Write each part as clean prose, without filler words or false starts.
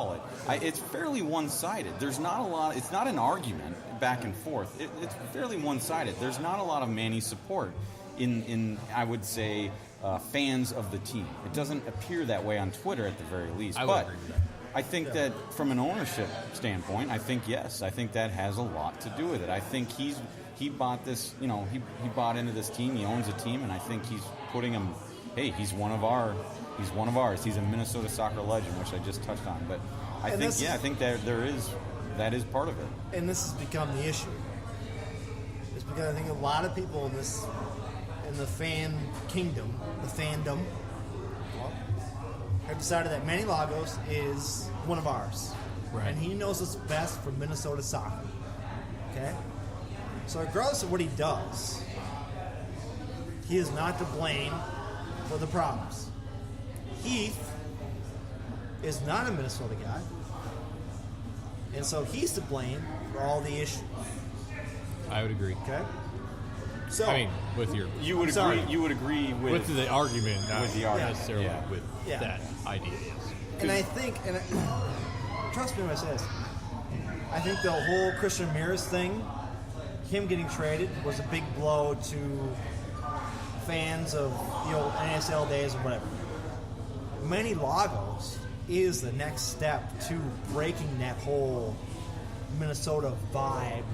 call it. It's fairly one-sided. There's not a lot. It's not an argument back and forth. It's fairly one-sided. There's not a lot of Manny support in I would say, fans of the team. It doesn't appear that way on Twitter at the very least. I would agree with that. I think that from an ownership standpoint, I think yes. I think that has a lot to do with it. I think he bought this, he bought into this team. He owns a team, and I think he's putting him. Hey, he's one of ours. He's a Minnesota soccer legend, which I just touched on. But I think that is part of it. And this has become the issue. It's because I think a lot of people in the fan kingdom, the fandom, have decided that Manny Lagos is one of ours. Right. And he knows what's best for Minnesota soccer. Okay? So regardless of what he does, he is not to blame for the problems. Heath is not a Minnesota guy. And so he's to blame for all the issues. I would agree. Okay? So I mean, with your... You would agree with the argument, not with the argument. necessarily Yeah. with that idea. And I think, trust me when I say this, I think the whole Christian Ramirez thing, him getting traded, was a big blow to fans of NASL days or whatever. Manny Lagos is the next step to breaking that whole Minnesota vibe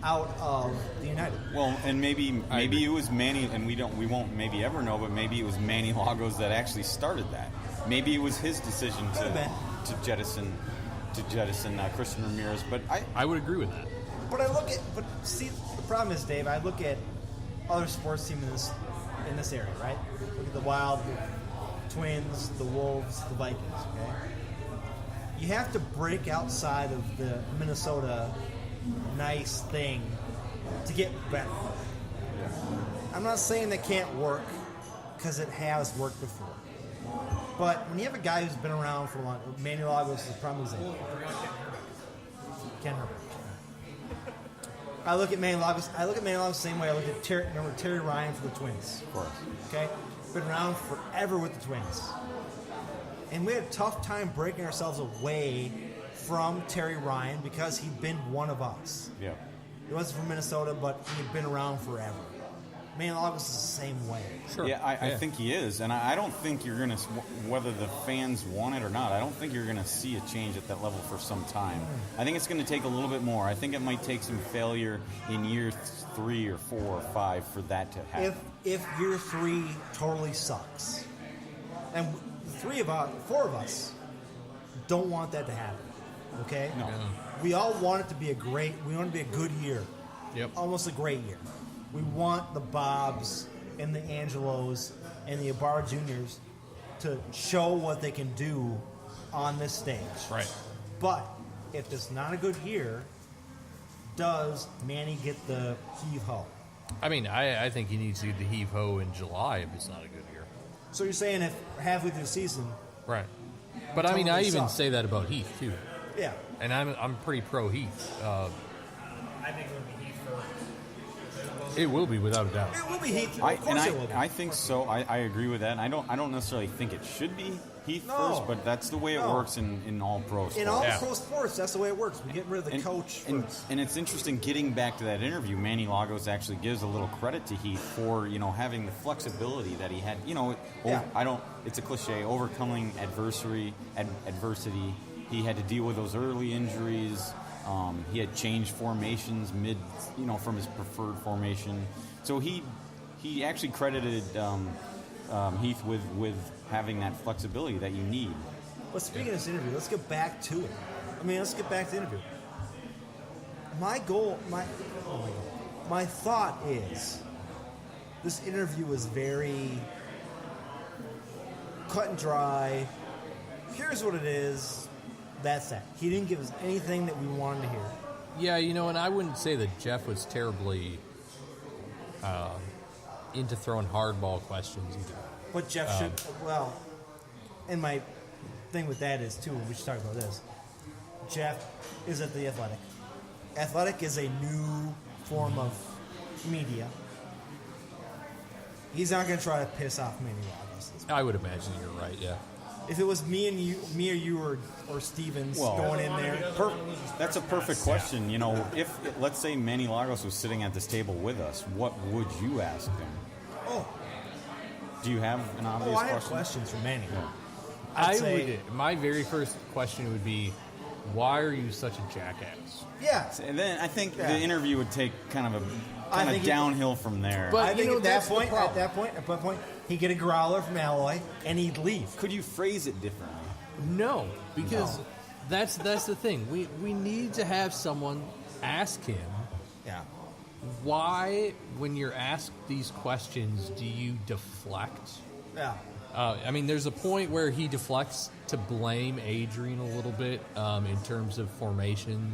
out of the United. Well, and maybe it was Manny, and we won't maybe ever know, but maybe it was Manny Lagos that actually started that. Maybe it was his decision to jettison Christian Ramirez. But I would agree with that. But see, the problem is, Dave, I look at other sports teams in this area, right? Look at the Wild, the Twins, the Wolves, the Vikings. Okay, you have to break outside of the Minnesota nice thing to get better. Yeah. I'm not saying that can't work, because it has worked before. But when you have a guy who's been around for a long time, Manny Lagos is a prime example. Ken Herbert. I look at Manny Lagos the same way I look at Terry Ryan for the Twins. Of course. Okay? Been around forever with the Twins. And we had a tough time breaking ourselves away from Terry Ryan because he'd been one of us. Yeah. He wasn't from Minnesota, but he'd been around forever. Manny Lagos is the same way. Sure. Yeah, I think he is. And I don't think you're going to, whether the fans want it or not, I don't think you're going to see a change at that level for some time. I think it's going to take a little bit more. I think it might take some failure in year 3 or 4 or 5 for that to happen. If year 3 totally sucks, and 4 of us don't want that to happen, okay? No. We all want it to be we want it to be a good year. Yep. Almost a great year. We want the Bobs and the Angelos and the Ibarra Juniors to show what they can do on this stage. Right. But if it's not a good year, does Manny get the heave-ho? I mean, I think he needs to get the heave-ho in July if it's not a good year. So you're saying if halfway through the season... Right. But I mean, I even say that about Heath, too. Yeah. And I'm pretty pro-Heath. I think it would be Heath first. It will be, without a doubt. It will be Heath. Of course it will be. I think so. I agree with that. And I don't necessarily think it should be Heath first, but that's the way it works in all pro sports. In all pro sports, that's the way it works. We get rid of the coach first. And it's interesting, getting back to that interview, Manny Lagos actually gives a little credit to Heath for, having the flexibility that he had. It's a cliche, overcoming adversity. He had to deal with those early injuries. He had changed formations from his preferred formation. So he actually credited Heath with having that flexibility that you need. But speaking of this interview, let's get back to it. Let's get back to the interview. My thought is, this interview was very cut and dry. Here's what it is. That's that. He didn't give us anything that we wanted to hear. Yeah, and I wouldn't say that Jeff was terribly into throwing hardball questions either. But Jeff should... and my thing with that is, too, we should talk about this. Jeff is at the Athletic. Athletic is a new form of media. He's not going to try to piss off Manny Lagos. I would imagine you're right, yeah. if it was me or you or Stevens going in there. That's a perfect question. You know, if let's say Manny Lagos was sitting at this table with us, what would you ask him? Oh, do you have an obvious I have question? questions for Manny. Yeah. I'd say, my very first question would be, why are you such a jackass? yeah. And then I think the interview would take kind of downhill from there. But I think you know, at that's the that problem. point, he'd get a growler from Alloy and he'd leave. Could you phrase it differently? No, because that's the thing. We need to have someone ask him, Yeah. why, when you're asked these questions, do you deflect? Yeah. I mean, there's a point where he deflects to blame Adrian a little bit in terms of formation,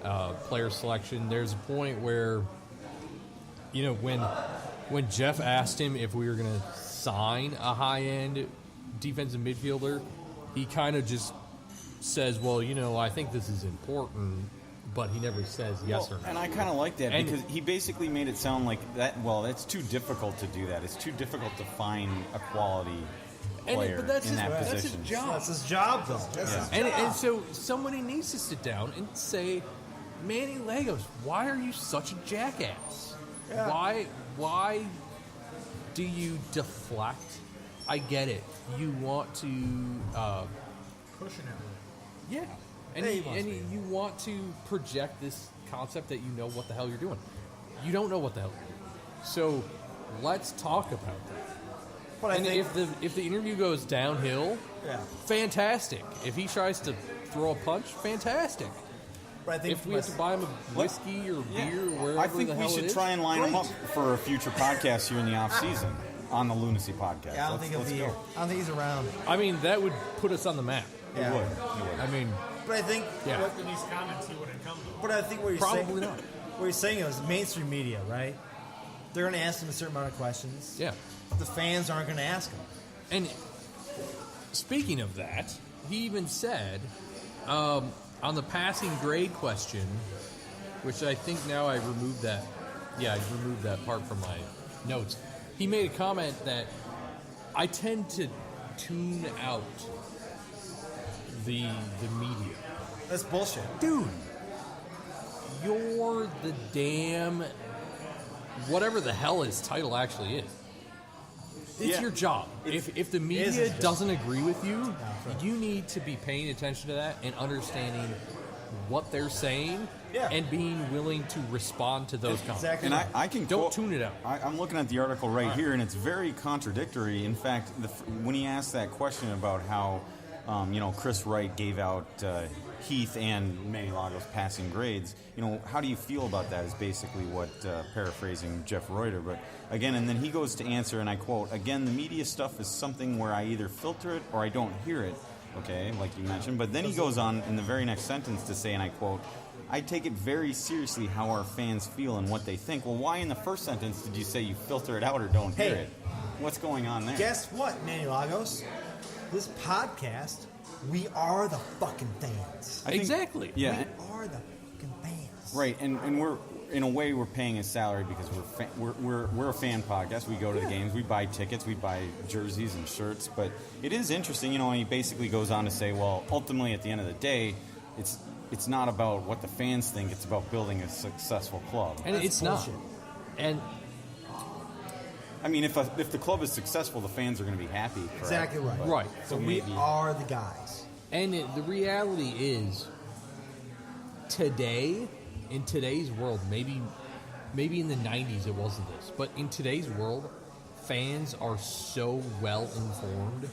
player selection. There's a point where, you know, when Jeff asked him if we were going to sign a high-end defensive midfielder, he kind of just says, well, you know, I think this is important, but he never says yes or no. And I kind of like that And- because he basically made it sound like that. Well, it's too difficult to do that. It's too difficult to find a quality player but that's in that that's position. his job. That's his job, though. That's his job. And so somebody needs to sit down and say, Manny Lagos, why are you such a jackass? Yeah. Why do you deflect? I get it. You want to, Pushing it. yeah, and, Yeah, he wants to. you want to project this concept that you know what the hell you're doing. You don't know what the hell you're doing. So let's talk about that. But I And think, if the interview goes downhill, yeah. fantastic. If he tries to throw a punch, fantastic. But I think If we have to buy him a whiskey or beer or wherever I think the we hell it should is, try and line him great. up for a future podcast here in the off season on the Loonacy podcast. Yeah, I don't think he'll Let's be go. here. I don't think he's around. I mean, that would put us on the map. Yeah. It would. It would. I mean, But I think, yeah. After these comments, he wouldn't come. but I think what you're Probably saying, not. what you're saying is mainstream media, right? They're going to ask him a certain amount of questions. Yeah. The fans aren't going to ask him. And speaking of that, he even said on the passing grade question, which I think now I removed that. Yeah, I removed that part from my notes. He made a comment that I tend to tune out the media. That's bullshit. Dude, you're the damn whatever the hell his title actually is. It's Yeah. your job. If the is media his job. doesn't agree with you, you need to be paying attention to that and understanding what they're saying Yeah. and being willing to respond to those comments. Exactly. And right. I can Don't quote- tune it out. I'm looking at the article right here, and it's very contradictory. In fact, when he asked that question about how, Chris Wright gave out Heath and Manny Lagos passing grades, how do you feel about that? Is basically what paraphrasing Jeff Reuter. But again, and then he goes to answer, and I quote: "Again, the media stuff is something where I either filter it or I don't hear it." Okay, like you mentioned. But then he goes on in the very next sentence to say, and I quote, "I take it very seriously how our fans feel and what they think." Well, why in the first sentence did you say you filter it out or don't hear Hey. it? What's going on there? Guess what, Manny Lagos? This podcast, we are the fucking fans. I think- Exactly. Yeah, We are the fucking fans. right. And we're in a way we're paying his salary because we're a fan podcast. We go to the games, we buy tickets, we buy jerseys and shirts. But it is interesting, and he basically goes on to say, well, ultimately at the end of the day, it's not about what the fans think; it's about building a successful club. And That's it's bullshit. not. And I mean, if the club is successful, the fans are going to be happy. Correct? Exactly right. But- Right. So we maybe are the guys. And the reality is, today, in today's world, maybe in the 90s it wasn't this, but in today's world, fans are so well informed.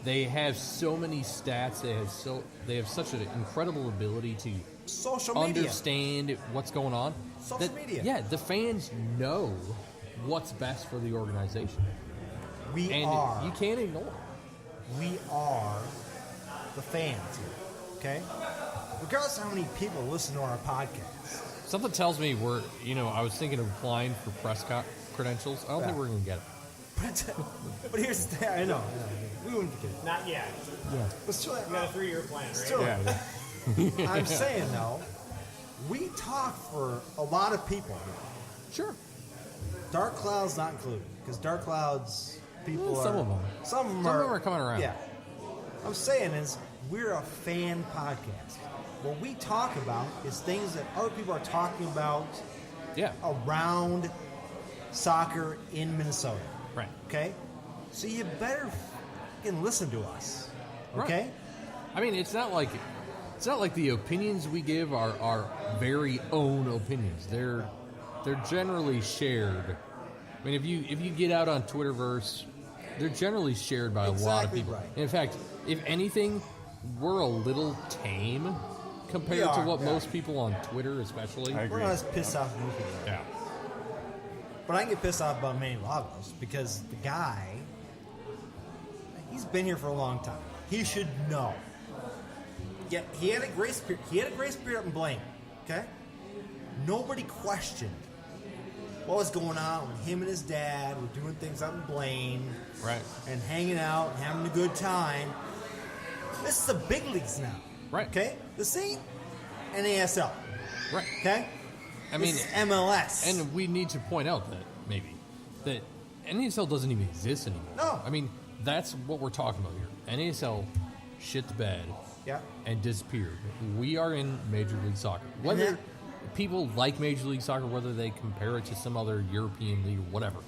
They have so many stats. They have such an incredible ability to Social media. understand what's going on. Social media. Yeah, the fans know what's best for the organization, We and are. you can't ignore it. We are the fans here. Okay? Regardless of how many people listen to our podcast. Something tells me I was thinking of applying for press credentials. I don't think Yeah. we're going to get it. But here's the thing. I know. We wouldn't get it. Not yet. But still, You got a 3-year plan, right? still I'm saying, though, we talk for a lot of people here. Sure. Dark Cloud's not included. Because Dark Cloud's people Some are... of them. Some of them Some of them are coming around. Yeah. I'm saying is we're a fan podcast. What we talk about is things that other people are talking about Yeah. around soccer in Minnesota. Right. Okay? So you better fucking listen to us. Okay? Right. I mean, it's not like the opinions we give are our very own opinions. They're generally shared. I mean, if you get out on Twitterverse, they're generally shared by a lot of Exactly people. right. And in fact, if anything, we're a little tame compared to what most people on Twitter, especially. I agree. We're not as pissed off as most people are. Yeah. But I can get pissed off about Manny Lagos because the guy, he's been here for a long time. He should know. Yeah, he had a grace period. He had a grace period up in Blaine. Okay, nobody questioned what was going on when him and his dad were doing things out in Blaine, Right. and hanging out and having a good time. This is the big leagues now. Right. Okay, this ain't NASL. Right. Okay, I mean, this is MLS. and we need to point out that NASL doesn't even exist anymore. No. I mean, that's what we're talking about here. NASL shit the bed yeah. and disappeared. We are in Major League Soccer. Whether that- people like Major League Soccer, whether they compare it to some other European league or whatever,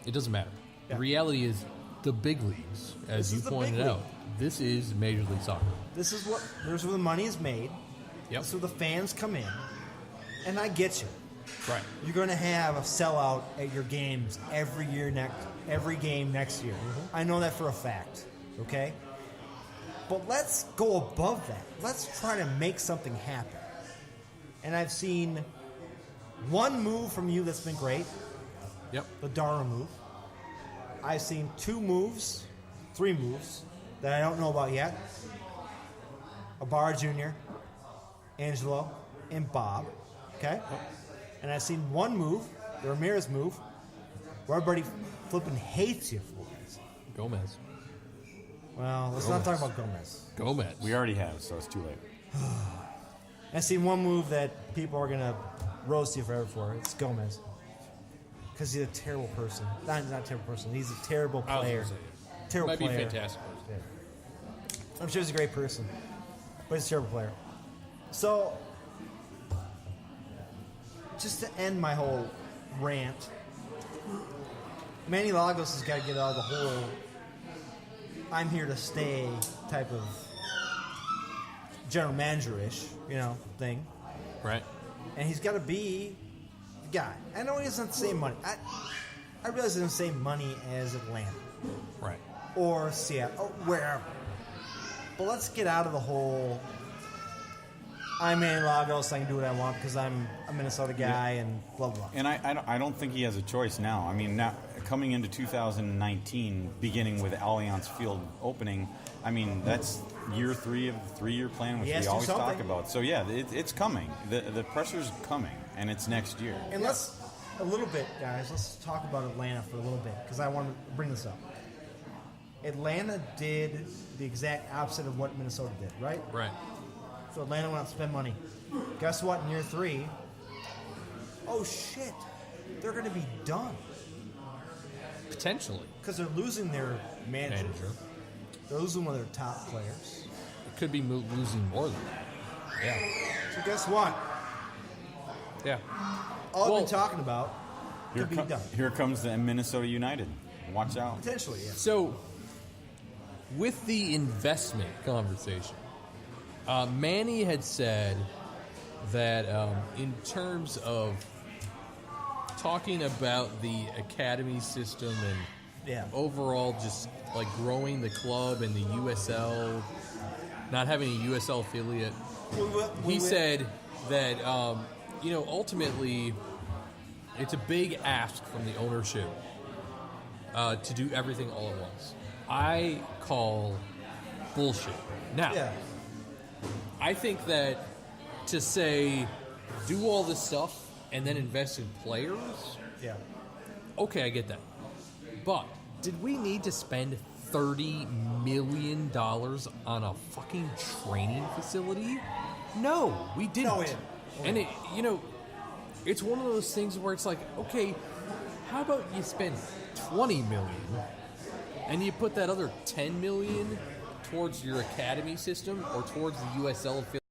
it doesn't matter. Yeah. The reality is the big leagues, as This you is the pointed big out, league. this is Major League Soccer. This is where the money is made. Yep. This is where the fans come in. And I get you. Right. You're going to have a sellout at your games every game next year. Mm-hmm. I know that for a fact. Okay? But let's go above that. Let's try to make something happen. And I've seen one move from you that's been great, Yep. the Dara move. I've seen 3 moves that I don't know about yet. Ibarra Jr., Angelo, and Bob. Okay? And I've seen one move, the Ramirez move, where everybody flipping hates you for it. Gomez. Well, let's not talk about Gomez. We already have, so it's too late. I've seen one move that people are going to roast you forever for. It's Gomez. Because he's a terrible person. Not a terrible person. He's a terrible I was player. gonna say, Terrible might player. be fantastic. Yeah. I'm sure he's a great person, but he's a terrible player. So, just to end my whole rant, Manny Lagos has got to get out of the whole I'm here to stay type of general manager-ish, thing. Right. And he's got to be the guy. I know he doesn't have the same money. I realize he doesn't have the same money as Atlanta Right. or Seattle or wherever. But let's get out of the whole I'm Manny Lagos, I can do what I want because I'm a Minnesota guy and blah, blah, blah. And I don't think he has a choice now. I mean, now, coming into 2019, beginning with Allianz Field opening, I mean, that's year 3 of the 3-year plan, which He has we to do always talk something. about. So, yeah, it's coming. The pressure's coming, and it's next year. And let's, a little bit, guys, let's talk about Atlanta for a little bit because I want to bring this up. Atlanta did the exact opposite of what Minnesota did, right? Right. So Atlanta went out to spend money. Guess what? In year 3, oh shit, they're going to be done Potentially. because they're losing their manager. They're losing one of their top players. It could be losing more than that. Yeah. So guess what? Yeah. All Well, I've been talking about could be done. Here comes the Minnesota United. Watch out. Potentially, yeah. So, with the investment conversation, Manny had said that in terms of talking about the academy system and Yeah. overall just like growing the club and the USL, not having a USL affiliate, he said that ultimately it's a big ask from the ownership to do everything all at once. I call bullshit. Now, Yeah. I think that to say do all this stuff and then invest in players, Yeah. okay, I get that. But did we need to spend $30 million on a fucking training facility? No, we didn't. No, we didn't. And it's one of those things where it's like, okay, how about you spend $20 million and you put that other $10 million towards your academy system or towards the USL affiliate.